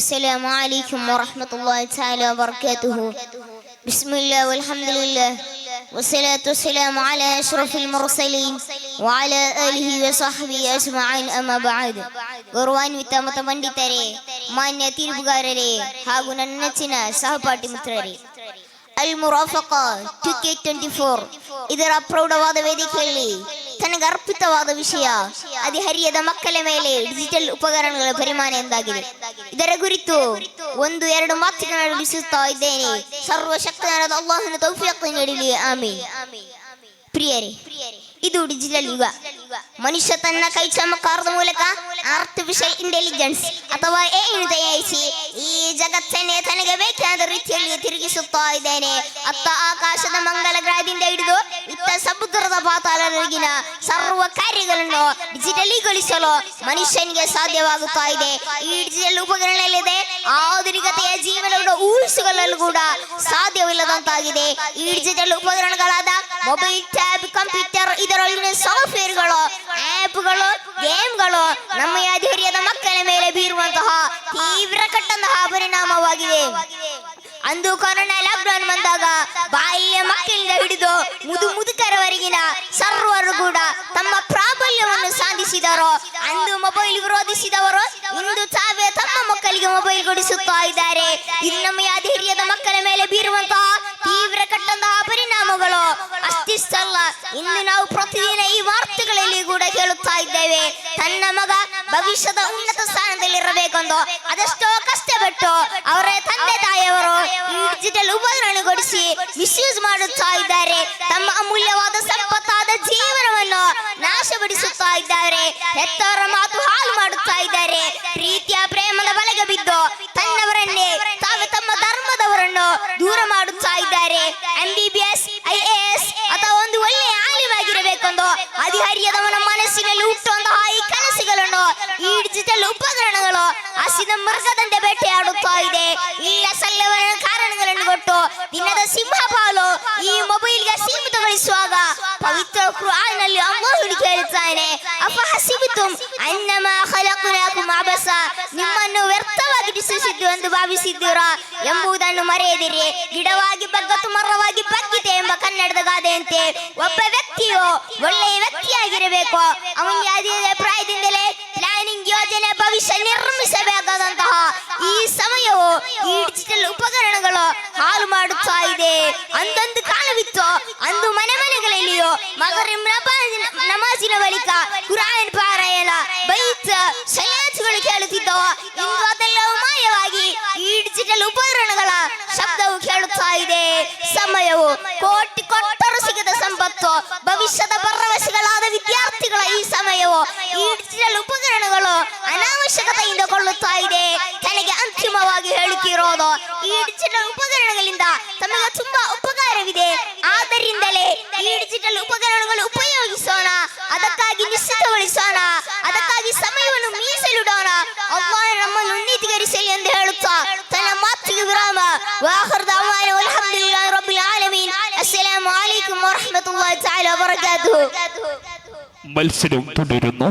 السلام عليكم ورحمة الله تعالى وبركاته. بسم الله والحمد لله والصلاة والسلام على أشرف المرسلين وعلى آله وصحبه أجمعين. أما بعد. ಗೌರವಾನ್ವಿತ ಮತಪಂಡಿತರೇ, ಮಾನ್ಯ ತೀರ್ಪುಗಾರರೇ ಹಾಗೂ ನನ್ನ ನೆಚ್ಚಿನ ಸಹಪಾಠಿ ಮಿತ್ರರೇ, ಅಲ್ ಮುರಾಫಕಾ 2K24 ಇದರ ಪ್ರೌಢವಾದ ವೇದಿಕೆಯಲ್ಲಿ ತನಗೆ ಅರ್ಪಿತವಾದ ವಿಷಯ ಹದಿಹರಿಯದ ಮಕ್ಕಳ ಮೇಲೆ ಡಿಜಿಟಲ್ ಉಪಕರಣಗಳ ಪರಿಮಾಣ ಎಂದಾಗಿದೆ. ಇದರ ಕುರಿತು 1-2 ಮಾತುಗಳನ್ನು ತಿಳಿಸುತ್ತಾ ಇದ್ದೇನೆ. ಸರ್ವಶಕ್ತನಾದ ಅಲ್ಲಾಹನ ತೌಫೀಕ್ ನೀಡಲಿ, ಆಮೀನ್. ಪ್ರಿಯರೇ, ಇದು ಡಿಜಿಟಲ್ ಯುಗ. ಮನುಷ್ಯ ತನ್ನ ಕೈ ಚಮಕಾರದ ಮೂಲಕ ಆರ್ಟಿಫಿಷಿಯಲ್ ಇಂಟೆಲಿಜೆನ್ಸ್ ಅಥವಾ AI ತಯಾರಿಸಿ ಈ ಜಗತ್ತನ್ನೇ ತನಗೆ ಬೇಕಾದ ರೀತಿಯಲ್ಲಿ ತಿರುಗಿಸುತ್ತಾ ಇದ್ದೇನೆ. ಅತ್ತ ಆಕಾಶದ ಮಂಗಲ ಗ್ರಹದಿಂದ ಹಿಡಿದು ಇತ್ತ ಸಮುದ್ರದ ಪಾತಾಳದವರೆಗಿನ ಸರ್ವ ಕಾರ್ಯಗಳನ್ನು ಡಿಜಿಟಲೀಗೊಳಿಸಲು ಮನುಷ್ಯನಿಗೆ ಸಾಧ್ಯವಾಗುತ್ತಾ ಇದೆ. ಈ ಡಿಜಿಟಲ್ ಉಪಕರಣಗಳಿದೆ ಆಧುನಿಕತೆಯ ಜೀವನವನ್ನು ಊಹಿಸಿಕೊಳ್ಳಲು ಕೂಡ ಸಾಧ್ಯವಿಲ್ಲದಂತಾಗಿದೆ. ಈ ಡಿಜಿಟಲ್ ಉಪಕರಣಗಳಾದ ಮೊಬೈಲ್, ಟ್ಯಾಬ್, ಕಂಪ್ಯೂಟರ್, ಇದರೊಳಗಿನ ಸಾಫ್ಟ್ವೇರ್ಗಳು, ಆ್ಯಪ್ಗಳು, ಗೇಮ್ಗಳು ನಮ್ಮ ಹದಿಹರಿಯದ ಮಕ್ಕಳ ಮೇಲೆ ಬೀರುವಂತಹ ತೀವ್ರ ಕಟ್ಟಂತಹ ಪರಿಣಾಮವಾಗಿದೆ. ಅಂದು ಕೊರೋನಾ ಲಾಕ್ಡೌನ್ ಬಂದಾಗ ಬಾಲ್ಯ ಮಕ್ಕಳಿಂದ ಹಿಡಿದು ಮುದುಕರವರೆಗಿನ ಸರ್ವರು ಕೂಡ ತಮ್ಮ ಪ್ರಾಬಲ್ಯವನ್ನು ಸಾಧಿಸಿದರು. ಅಂದು ಮೊಬೈಲ್ ವಿರೋಧಿಸಿದವರು ಇಂದು ತಾವೇ ತಮ್ಮ ಮಕ್ಕಳಿಗೆ ಮೊಬೈಲ್ ಕೊಡಿಸುತ್ತಾ ಇದ್ದಾರೆ. ಇದು ನಮ್ಮ ಹದಿಹರಿಯದ ಮಕ್ಕಳ ಮೇಲೆ ಬೀರುವಂತಹ ತೀವ್ರ ಕಟ್ಟಂತಹ ಪರಿಣಾಮಗಳು ಅಷ್ಟಿಷ್ಟಲ್ಲ, ಇಂದು ನಾವು ಪ್ರತಿದಿನ ಈ ವಾರ್ತೆಗಳಲ್ಲಿ ಕೂಡ ಕೇಳುತ್ತಾ ಇದ್ದೇವೆ. ತನ್ನ ಮಗ ಭವಿಷ್ಯದ ಉನ್ನತ ಸ್ಥಾನದಲ್ಲಿರಬೇಕೆಂದು ಅದೆಷ್ಟೋ ಕಷ್ಟಪಟ್ಟು ಅವರ ತಂದೆ ತಾಯಿಯವರು ಈ ಡಿಜಿಟಲ್ ಉಪಕರಣಗೊಳಿಸಿ ಮಿಸ್ಯೂಸ್ ಮಾಡುತ್ತಾ ಇದ್ದಾರೆ. ತಮ್ಮ ಅಮೂಲ್ಯವಾದ ಸಂಪತ್ತಾದ ಜೀವನವನ್ನು ನಾಶಪಡಿಸುತ್ತಾ ಇದ್ದಾರೆ. ಹೆತ್ತವರ ಮಾತು ಹಾಳು ಮಾಡುತ್ತಾ ಇದ್ದಾರೆ. ಪ್ರೀತಿಯ ಪ್ರೇಮದ ಬಲೆಗೆ ಬಿದ್ದು ತನ್ನವರನ್ನೇ ತಾವು ತಮ್ಮ ಧರ್ಮದವರನ್ನು ದೂರ ಮಾಡುತ್ತಾ ಇದ್ದಾರೆ. MBBS, IAS ಅಥವಾ ಒಂದು ಒಳ್ಳೆಯ ಆಲಿವಾಗಿರಬೇಕೆಂದು ಹದಿಹರಿಯದವನ ಮನಸ್ಸಿನಲ್ಲಿ ಹುಟ್ಟುವಂತಹ ಈ ಕನಸುಗಳನ್ನು ಈ ಡಿಜಿಟಲ್ ಉಪಕರಣಗಳು ಹಸಿದ ಮೃಗದಂತೆ ಬೇಟೆಯಾಡುತ್ತಾ ಇದೆ. ಈ ಅಸಲ್ಯವನ ಕಾರಣಗಳನ್ನು ಕೊಟ್ಟು ದಿನದ ಸಿಂಹಪಾಲು ಈ ಮೊಬೈಲ್ಗೆ ಸೀಮಿತಗೊಳಿಸುವಾಗ ಪವಿತ್ರ ಖುರ್ಆನ್ನಲ್ಲಿ ಅಲ್ಲಾಹು ಕೇಳುತ್ತಾನೆ, ಅಫಹಸಿಬತುಂ ಅನ್ನಮಾ ಖಲಕ್ನಾಕುಂ ಅಬಸ, ನಿಮ್ಮನ್ನು ವ್ಯರ್ಥವಾಗಿ ಸೃಷ್ಟಿಸಿದ್ದು ಎಂದು ಭಾವಿಸಿದ್ದೀರಾ ಎಂಬುದನ್ನು ಮರೆಯದಿರಿ. ಗಿಡವಾಗಿ ಬಗ್ಗತು ಮರವಾಗಿ ಬಗ್ಗಿದೆ ಎಂಬ ಕನ್ನಡದ ಗಾದೆಯಂತೆ ಒಬ್ಬ ವ್ಯಕ್ತಿಯು ಒಳ್ಳೆಯ ವ್ಯಕ್ತಿಯಾಗಿರಬೇಕು. ಅವನಿಗೆ ಅದೇ ಪ್ರಾಯದಿಂದಲೇ ಪ್ಲಾನಿಂಗ್, ಯೋಜನೆ, ಭವಿಷ್ಯ ನಿರ್ಮಿಸಬೇಕಾದಂತಹ ಈ ಸಮಯವು ಈ ಡಿಜಿಟಲ್ ಉಪಕರಣಗಳು ಹಾಳು ಮಾಡುತ್ತಾ ಇದೆ. ಅಂದೊಂದು ಕಾಲವಿತ್ತು, ಅಂದು ಮನೆ ಮನೆಗಳಲ್ಲಿಯೂ ಮಗರಿಬ್ ನಮಾಜಿನ ಬಳಿಕ ಕುರಾನ್ ಪಾರಾಯಣ, ಬೈತ್, ಸಯಾತ್ಗಳು ಕೇಳುತ್ತಿದ್ದವು. ಇಂದು ಅದೆಲ್ಲವೂ ಮಾಯವಾಗಿ ಈ ಡಿಜಿಟಲ್ ಉಪಕರಣಗಳ ಶಬ್ದವು ಕೇಳುತ್ತಾ ಇದೆ. ಸಮಯವು ಕೋಟಿ ಕೊಟ್ಟರೂ ಸಿಗದ ಸಂಪತ್ತು, ಭವಿಷ್ಯದ ಭರವಸೆಗಳಾದ ವಿದ್ಯಾರ್ಥಿಗಳ ಈ ಸಮಯವು ಈ ಡಿಜಿಟಲ್ ಉಪಕರಣಗಳು ಅನಾವಶ್ಯಕತೆಯಿಂದ ಕೊಳ್ಳುತ್ತಾ ಇದೆ. ತನಗೆ ಅಂತಿಮವಾಗಿ ಹೇಳಿಕಿರೋದು, ಈ ಡಿಜಿಟಲ್ ಉಪಕರಣಗಳಿಂದ ತಮಗೆ ತುಂಬಾ ಉಪಕಾರವಿದೆ. ಆದ್ದರಿಂದಲೇ ಈ ಡಿಜಿಟಲ್ ಉಪಕರಣಗಳು ಉಪಯೋಗಿಸೋಣ, ಅದಕ್ಕಾಗಿ ನಿಶ್ಚಿತಗೊಳಿಸೋಣ, ಅದಕ್ಕಾಗಿ ಸಮಯವನ್ನು ಮೀಸಲಿಡೋಣ. ಅಲ್ಲಾಹ್ ನಮ್ಮನ್ನು ಉನ್ನತೀಕರಿಸಲಿ ಎಂದು ಹೇಳುತ್ತಾ ತನ್ನ ಮಾತಿಗೆ ವಿರಾಮ. ವಾಖಿರ್ ದಅವಾನಾ ಅಲ್ಹಮ್ದುಲಿಲ್ಲಾಹಿ ರಬ್ಬಿಲ್ ಆಲಮೀನ್. ಅಸ್ಸಲಾಮು ಅಲೈಕುಂ ವರಹ್ಮತುಲ್ಲಾಹಿ ತಆಲಾ ವಬರಕಾತುಹು. മത്സരം തുടരുന്നു.